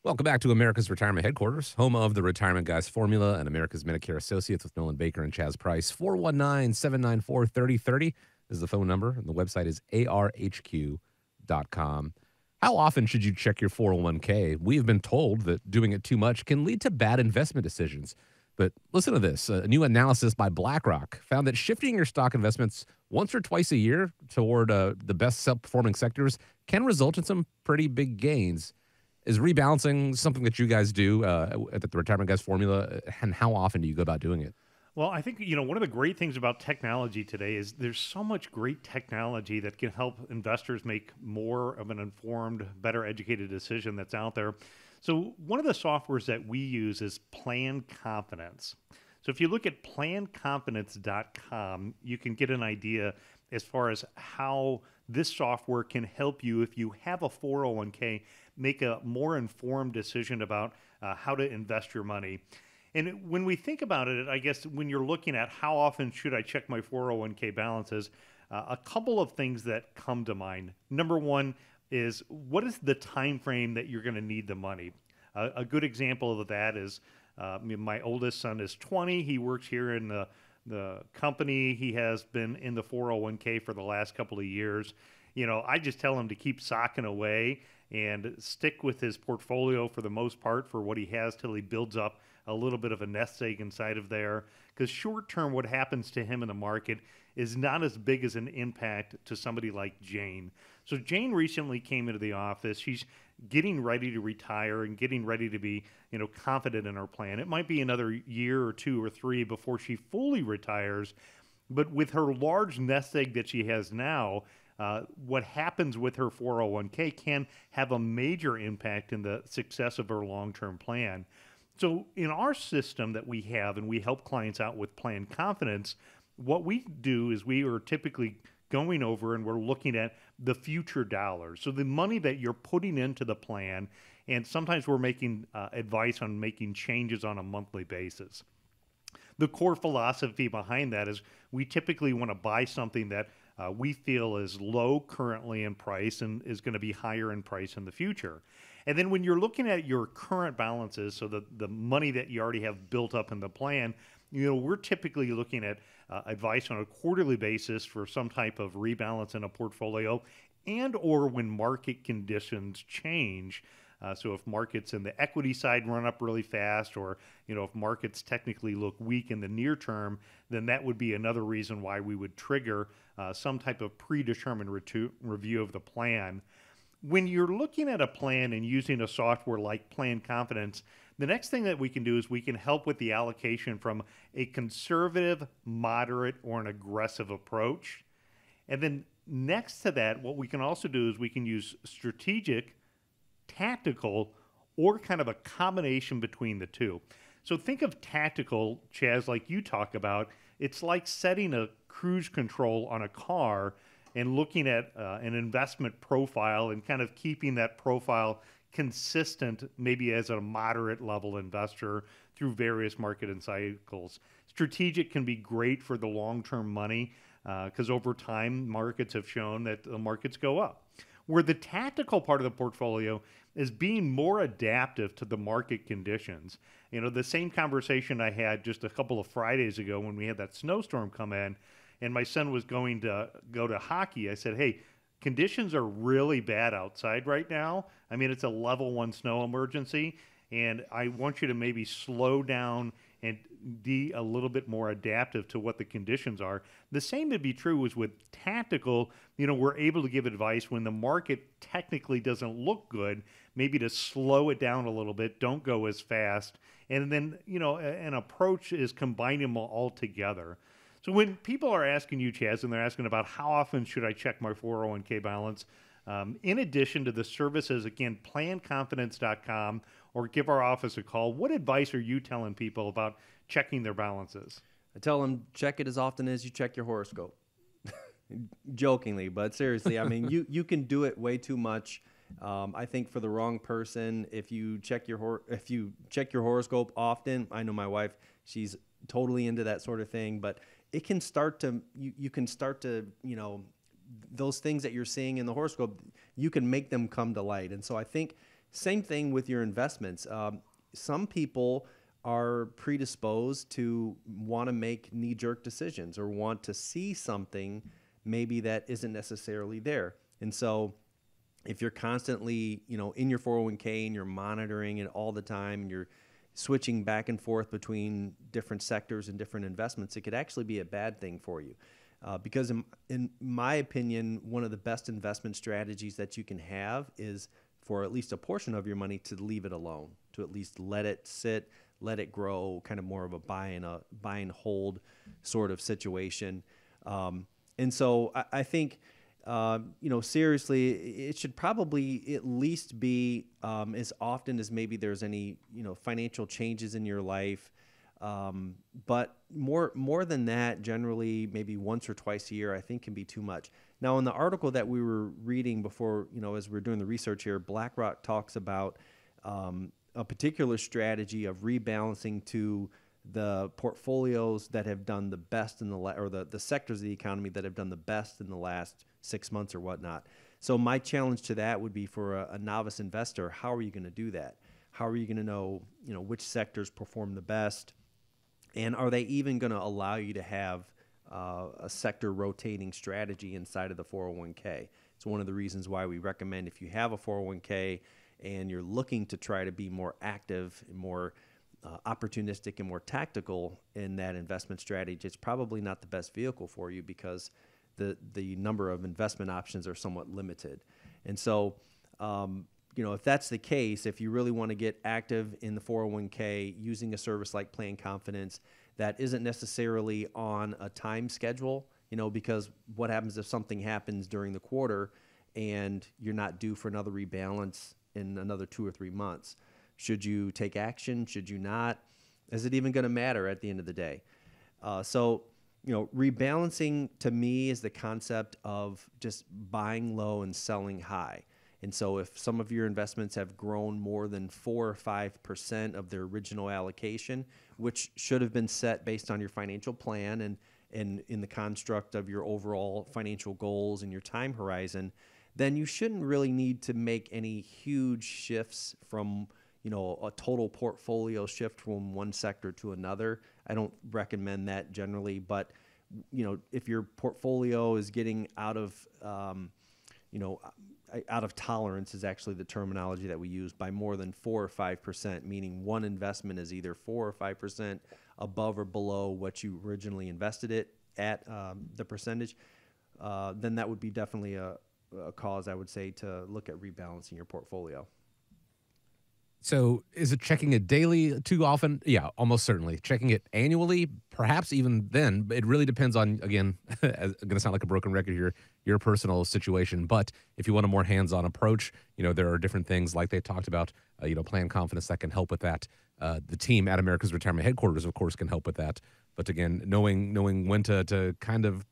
Welcome back to America's Retirement Headquarters, home of the Retirement Guys Formula and America's Medicare Associates with Nolan Baker and Chaz Price. 419-794-3030 is the phone number, and the website is arhq.com. How often should you check your 401k? We have been told that doing it too much can lead to bad investment decisions. But listen to this. A new analysis by BlackRock found that shifting your stock investments once or twice a year toward the best performing sectors can result in some pretty big gains. Is rebalancing something that you guys do at the Retirement Guys Formula, and how often do you go about doing it? Well, I think, one of the great things about technology today is there's so much great technology that can help investors make more of an informed, better educated decision that's out there. So one of the softwares that we use is Plan Confidence. So if you look at planconfidence.com, you can get an idea as far as how this software can help you if you have a 401k make a more informed decision about how to invest your money. And when we think about it, I guess when you're looking at how often should I check my 401k balances, a couple of things that come to mind. Number one is, what is the time frame that you're going to need the money? A good example of that is my oldest son is 20. He works here in the company. He has been in the 401k for the last couple of years. I just tell him to keep socking away and stick with his portfolio for the most part for what he has till he builds up a little bit of a nest egg inside of there. Because short term, what happens to him in the market is not as big as an impact to somebody like Jane. So Jane recently came into the office. She's getting ready to retire and getting ready to be, confident in her plan. It might be another year or two or three before she fully retires. But with her large nest egg that she has now, what happens with her 401k can have a major impact in the success of her long-term plan. So in our system that we have, and we help clients out with Plan Confidence, what we do is we are typically going over and we're looking at the future dollars. So the money that you're putting into the plan, and sometimes we're making advice on making changes on a monthly basis. The core philosophy behind that is we typically want to buy something that we feel is low currently in price and is going to be higher in price in the future. And then when you're looking at your current balances, so the money that you already have built up in the plan, we're typically looking at advice on a quarterly basis for some type of rebalance in a portfolio, and or when market conditions change. So if markets in the equity side run up really fast, or if markets technically look weak in the near term, then that would be another reason why we would trigger some type of predetermined review of the plan. When you're looking at a plan and using a software like Plan Confidence, the next thing that we can do is we can help with the allocation from a conservative, moderate, or an aggressive approach. And then next to that, what we can also do is we can use strategic, tactical, or kind of a combination between the two. So think of tactical, Chaz, like you talk about. It's like setting a cruise control on a car and looking at an investment profile and kind of keeping that profile consistent, maybe as a moderate level investor through various market and cycles. Strategic can be great for the long-term money because over time, markets have shown that the markets go up. Where the tactical part of the portfolio is being more adaptive to the market conditions. The same conversation I had just a couple of Fridays ago when we had that snowstorm come in, and my son was going to go to hockey. I said, hey, conditions are really bad outside right now. I mean, it's a level 1 snow emergency, and I want you to maybe slow down and be a little bit more adaptive to what the conditions are. The same would be true as with tactical. We're able to give advice when the market technically doesn't look good, maybe to slow it down a little bit, don't go as fast. And then, an approach is combining them all together. So when people are asking you, Chaz, and they're asking about how often should I check my 401k balance, in addition to the services, again, planconfidence.com, or give our office a call, what advice are you telling people about checking their balances? I tell them check it as often as you check your horoscope. Jokingly, but seriously, I mean, you can do it way too much. I think for the wrong person, if you check your horoscope often, I know my wife, she's totally into that sort of thing, but it can start to you can start to those things that you're seeing in the horoscope, you can make them come to light. And so I think Same thing with your investments. Some people are predisposed to want to make knee-jerk decisions or want to see something maybe that isn't necessarily there. And so if you're constantly, in your 401k and you're monitoring it all the time and you're switching back and forth between different sectors and different investments, it could actually be a bad thing for you. Because in my opinion, one of the best investment strategies that you can have is for at least a portion of your money to leave it alone, to at least let it sit, let it grow, kind of more of a buy and hold sort of situation. And so I think, seriously, it should probably at least be as often as maybe there's any, financial changes in your life. But more than that, generally, maybe once or twice a year, I think can be too much. Now, in the article that we were reading before, as we're doing the research here, BlackRock talks about a particular strategy of rebalancing to the portfolios that have done the best in the sectors of the economy that have done the best in the last 6 months or whatnot. So my challenge to that would be for a novice investor, how are you going to do that? How are you going to know, which sectors perform the best? And are they even going to allow you to have a sector rotating strategy inside of the 401k? It's one of the reasons why we recommend if you have a 401k and you're looking to try to be more active and more opportunistic and more tactical in that investment strategy, it's probably not the best vehicle for you because the number of investment options are somewhat limited. And so, if that's the case, if you really want to get active in the 401k using a service like Plan Confidence that isn't necessarily on a time schedule, because what happens if something happens during the quarter and you're not due for another rebalance in another 2 or 3 months? Should you take action? Should you not? Is it even going to matter at the end of the day? So rebalancing to me is the concept of just buying low and selling high. And so if some of your investments have grown more than 4 or 5% of their original allocation, which should have been set based on your financial plan and in the construct of your overall financial goals and your time horizon, then you shouldn't really need to make any huge shifts from a total portfolio shift from one sector to another. I don't recommend that generally, but if your portfolio is getting out of tolerance is actually the terminology that we use, by more than 4 or 5%, meaning one investment is either 4 or 5% above or below what you originally invested it at, the percentage, then that would be definitely a cause, I would say, to look at rebalancing your portfolio. So is it checking it daily too often? Yeah, almost certainly. Checking it annually, perhaps even then. It really depends on, again, going to sound like a broken record here, your personal situation. But if you want a more hands-on approach, there are different things like they talked about, Plan Confidence that can help with that. The team at America's Retirement Headquarters, of course, can help with that. But again, knowing when to kind of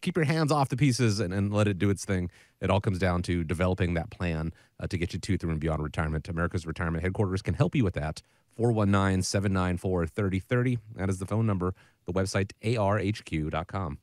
keep your hands off the pieces and let it do its thing. It all comes down to developing that plan to get you to, through, and beyond retirement. America's Retirement Headquarters can help you with that. 419-794-3030. That is the phone number. The website, arhq.com.